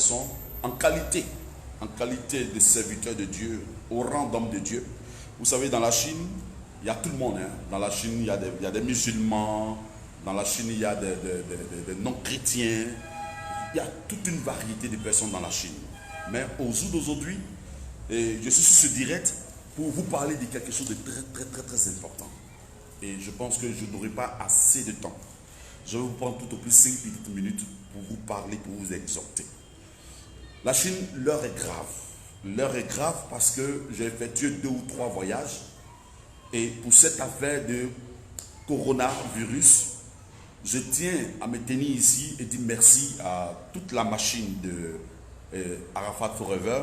façon, en qualité de serviteur de Dieu, au rang d'homme de Dieu. Vous savez, dans la Chine, il y a tout le monde. Hein. Dans la Chine, il y a des musulmans. Dans la Chine, il y a des non-chrétiens. Il y a toute une variété de personnes dans la Chine. Mais au jour d'aujourd'hui, je suis sur ce direct pour vous parler de quelque chose de très important. Et je pense que je n'aurai pas assez de temps. Je vais vous prendre tout au plus 5 petites minutes pour vous parler, pour vous exhorter. La Chine, l'heure est grave. L'heure est grave parce que j'ai effectué 2 ou 3 voyages. Et pour cette affaire de coronavirus, je tiens à me tenir ici et dire merci à toute la machine de Arafat Forever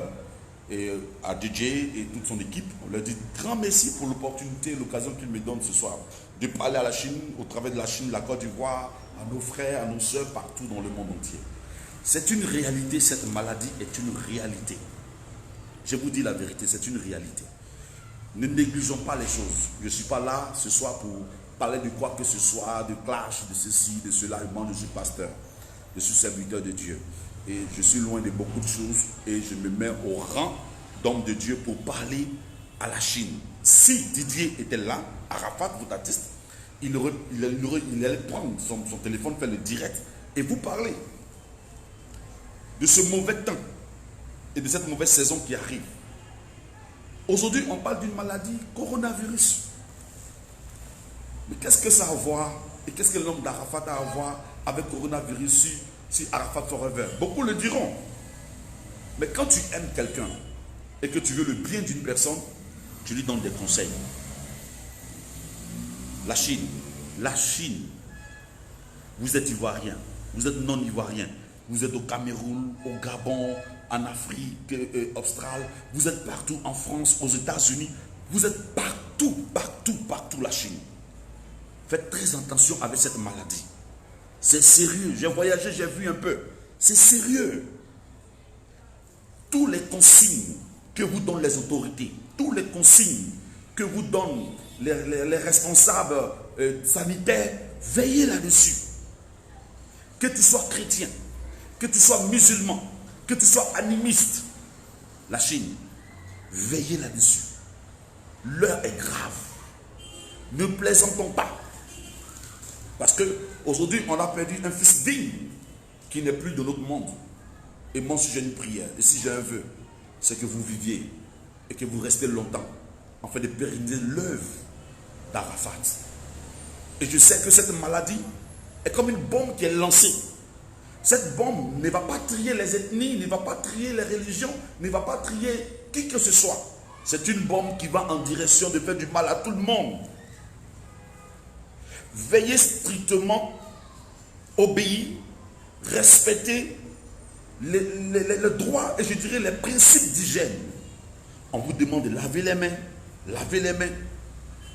et à DJ et toute son équipe. On leur dit grand merci pour l'opportunité et l'occasion qu'ils me donnent ce soir de parler à la Chine, au travers de la Chine, la Côte d'Ivoire, à nos frères, à nos soeurs partout dans le monde entier. C'est une réalité, cette maladie est une réalité. Je vous dis la vérité, c'est une réalité. Ne négligeons pas les choses. Je ne suis pas là ce soir pour parler de quoi que ce soit, de clash, de ceci, de cela. Moi, je suis pasteur, je suis serviteur de Dieu. Et je suis loin de beaucoup de choses et je me mets au rang d'homme de Dieu pour parler à la Chine. Si Didier était là, Arafat, votre artiste, il allait prendre son téléphone, faire le direct et vous parler de ce mauvais temps et de cette mauvaise saison qui arrive. Aujourd'hui, on parle d'une maladie, coronavirus. Mais qu'est-ce que ça a à voir et qu'est-ce que l'homme d'Arafat a à voir avec coronavirus si Arafat Forever? Beaucoup le diront. Mais quand tu aimes quelqu'un et que tu veux le bien d'une personne, tu lui donnes des conseils. La Chine, vous êtes ivoirien, vous êtes non-ivoirien, vous êtes au Cameroun, au Gabon, en Afrique australe, vous êtes partout en France, aux États-Unis, vous êtes partout la Chine. Faites très attention avec cette maladie. C'est sérieux, j'ai voyagé, j'ai vu un peu. C'est sérieux. Tous les consignes que vous donnent les autorités, tous les consignes que vous donnent les responsables sanitaires, veillez là-dessus. Que tu sois chrétien, que tu sois musulman, que tu sois animiste, la Chine, veillez là-dessus. L'heure est grave. Ne plaisantons pas. Parce qu'aujourd'hui, on a perdu un fils digne qui n'est plus de notre monde. Et moi, si j'ai une prière, et si j'ai un vœu, c'est que vous viviez et que vous restez longtemps en fait de pérenniser l'œuvre d'Arafat. Et je sais que cette maladie est comme une bombe qui est lancée. Cette bombe ne va pas trier les ethnies, ne va pas trier les religions, ne va pas trier qui que ce soit. C'est une bombe qui va en direction de faire du mal à tout le monde. Veillez strictement, obéir, respecter les droits et je dirais les principes d'hygiène. On vous demande de laver les mains, lavez les mains.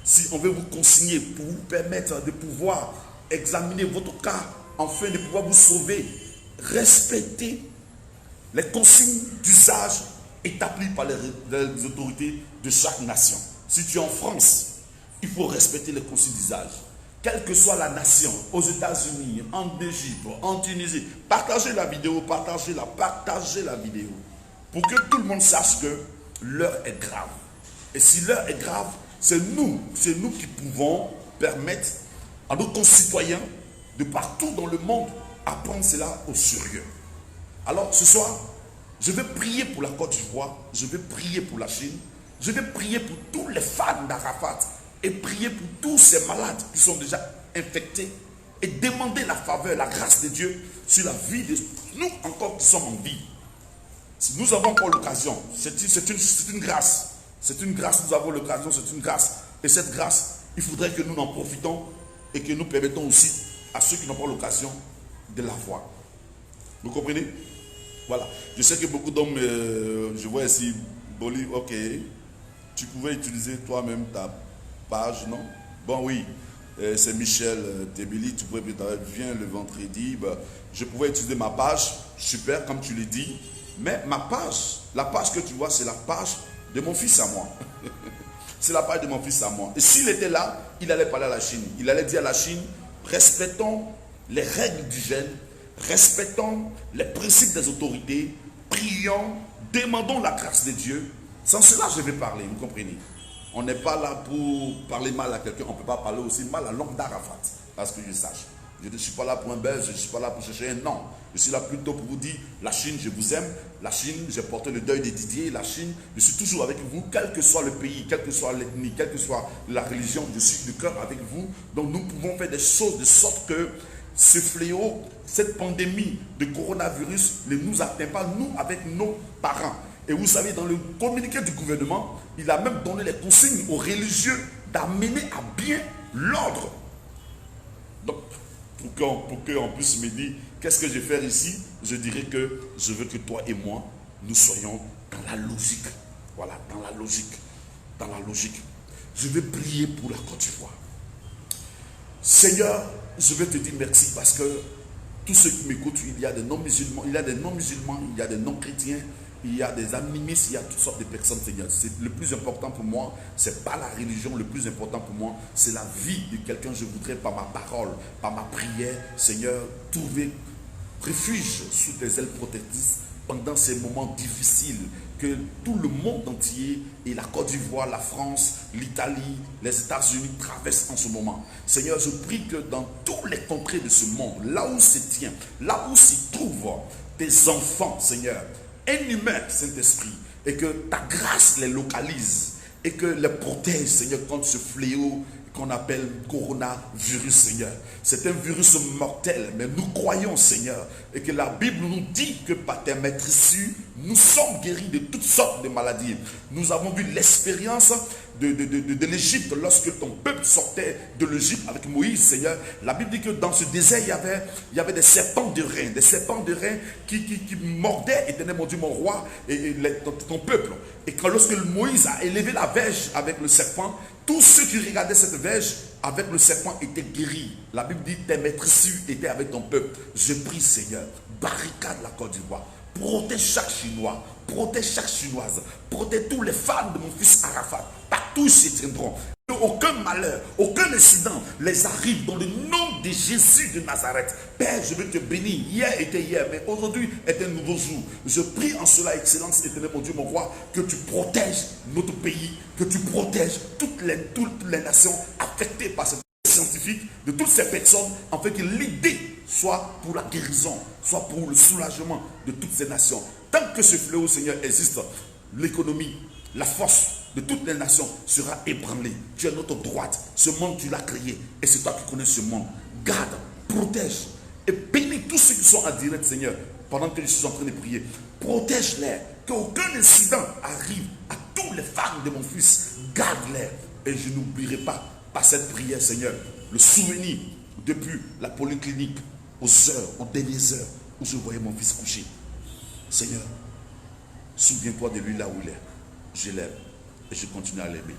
Si on veut vous consigner pour vous permettre de pouvoir examiner votre cas afin de pouvoir vous sauver, respectez les consignes d'usage établies par les autorités de chaque nation. Si tu es en France, il faut respecter les consignes d'usage. Quelle que soit la nation, aux États-Unis, en Égypte, en Tunisie, partagez la vidéo, partagez la vidéo. Pour que tout le monde sache que l'heure est grave. Et si l'heure est grave, c'est nous qui pouvons permettre à nos concitoyens de partout dans le monde à prendre cela au sérieux. Alors ce soir, je vais prier pour la Côte d'Ivoire, je vais prier pour la Chine, je vais prier pour tous les fans d'Arafat et prier pour tous ces malades qui sont déjà infectés et demander la faveur, la grâce de Dieu sur la vie de nous encore qui sommes en vie. Si nous avons encore l'occasion, c'est une grâce. C'est une grâce, nous avons l'occasion, c'est une grâce. Et cette grâce, il faudrait que nous en profitons et que nous permettons aussi à ceux qui n'ont pas l'occasion de la voir. Vous comprenez? Voilà. Je sais que beaucoup d'hommes, je vois ici, Boli, ok, tu pouvais utiliser toi-même ta page, non? Bon, oui, c'est Michel Tebili, tu pouvais peut-être viens le vendredi, je pouvais utiliser ma page, super, comme tu l'as dit, mais ma page, la page que tu vois, c'est la page de mon fils à moi. C'est la page de mon fils à moi. Et s'il était là, il allait parler à la Chine. Il allait dire à la Chine, respectons les règles d'hygiène, respectons les principes des autorités, prions, demandons la grâce de Dieu. Sans cela, je vais parler, vous comprenez. On n'est pas là pour parler mal à quelqu'un, on ne peut pas parler aussi mal à l'homme d'Arafat, parce que je sache. Je ne suis pas là pour un belge, je ne suis pas là pour chercher un nom. Je suis là plutôt pour vous dire, la Chine, je vous aime. La Chine, j'ai porté le deuil de Didier. La Chine, je suis toujours avec vous, quel que soit le pays, quelle que soit l'ethnie, quelle que soit la religion, je suis de cœur avec vous. Donc nous pouvons faire des choses de sorte que ce fléau, cette pandémie de coronavirus ne nous atteint pas, nous, avec nos parents. Et vous savez, dans le communiqué du gouvernement, il a même donné les consignes aux religieux d'amener à bien l'ordre. Donc, pour qu'on puisse me dire, qu'est-ce que je vais faire ici? Je dirais que je veux que toi et moi, nous soyons dans la logique. Voilà, dans la logique. Dans la logique. Je vais prier pour la Côte d'Ivoire. Seigneur, je vais te dire merci parce que tous ceux qui m'écoutent, il y a des non-musulmans, il y a des non-musulmans, il y a des non-chrétiens, il y a des animistes, il y a toutes sortes de personnes, Seigneur. Le plus important pour moi, ce n'est pas la religion, le plus important pour moi, c'est la vie de quelqu'un. Je voudrais, par ma parole, par ma prière, Seigneur, trouver refuge sous tes ailes protectrices pendant ces moments difficiles que tout le monde entier et la Côte d'Ivoire, la France, l'Italie, les États-Unis traversent en ce moment. Seigneur, je prie que dans tous les contrées de ce monde, là où se tient, là où s'y trouvent tes enfants, Seigneur, un humain, Saint-Esprit, et que ta grâce les localise et que les protège, Seigneur, contre ce fléau qu'on appelle coronavirus, Seigneur. C'est un virus mortel, mais nous croyons, Seigneur, et que la Bible nous dit que par tes maîtresses, nous sommes guéris de toutes sortes de maladies. Nous avons vu l'expérience de l'Égypte lorsque ton peuple sortait de l'Égypte avec Moïse, Seigneur. La Bible dit que dans ce désert, il y avait des serpents de reins, qui mordaient, éternel mon Dieu, mon roi, et ton peuple. Et quand lorsque Moïse a élevé la verge avec le serpent, tous ceux qui regardaient cette verge avec le serpent étaient guéris. La Bible dit tes maîtresses étaient avec ton peuple. Je prie, Seigneur, barricade la Côte d'Ivoire. Protège chaque Chinois, protège chaque Chinoise, protège tous les fans de mon fils Arafat. Partout ils se tiendront. Aucun malheur, aucun incident les arrive dans le nom de Jésus de Nazareth. Père, je veux te bénir. Hier était hier, mais aujourd'hui est un nouveau jour. Je prie en cela, Excellence, éternel mon Dieu, mon roi, que tu protèges notre pays, que tu protèges toutes les nations affectées par cette scientifique, de toutes ces personnes, en fait que l'idée soit pour la guérison, soit pour le soulagement de toutes ces nations. Tant que ce fléau, Seigneur, existe, l'économie, la force de toutes les nations sera ébranlée. Tu es notre droite. Ce monde, tu l'as créé. Et c'est toi qui connais ce monde. Garde, protège et bénis tous ceux qui sont en direct, Seigneur, pendant que je suis en train de prier. Protège-les. Qu'aucun incident arrive à tous les femmes de mon fils. Garde-les. Et je n'oublierai pas, par cette prière, Seigneur, le souvenir depuis la polyclinique aux dernières heures où je voyais mon fils coucher. Seigneur, souviens-toi de lui là où il est. Je l'aime et je continue à l'aimer.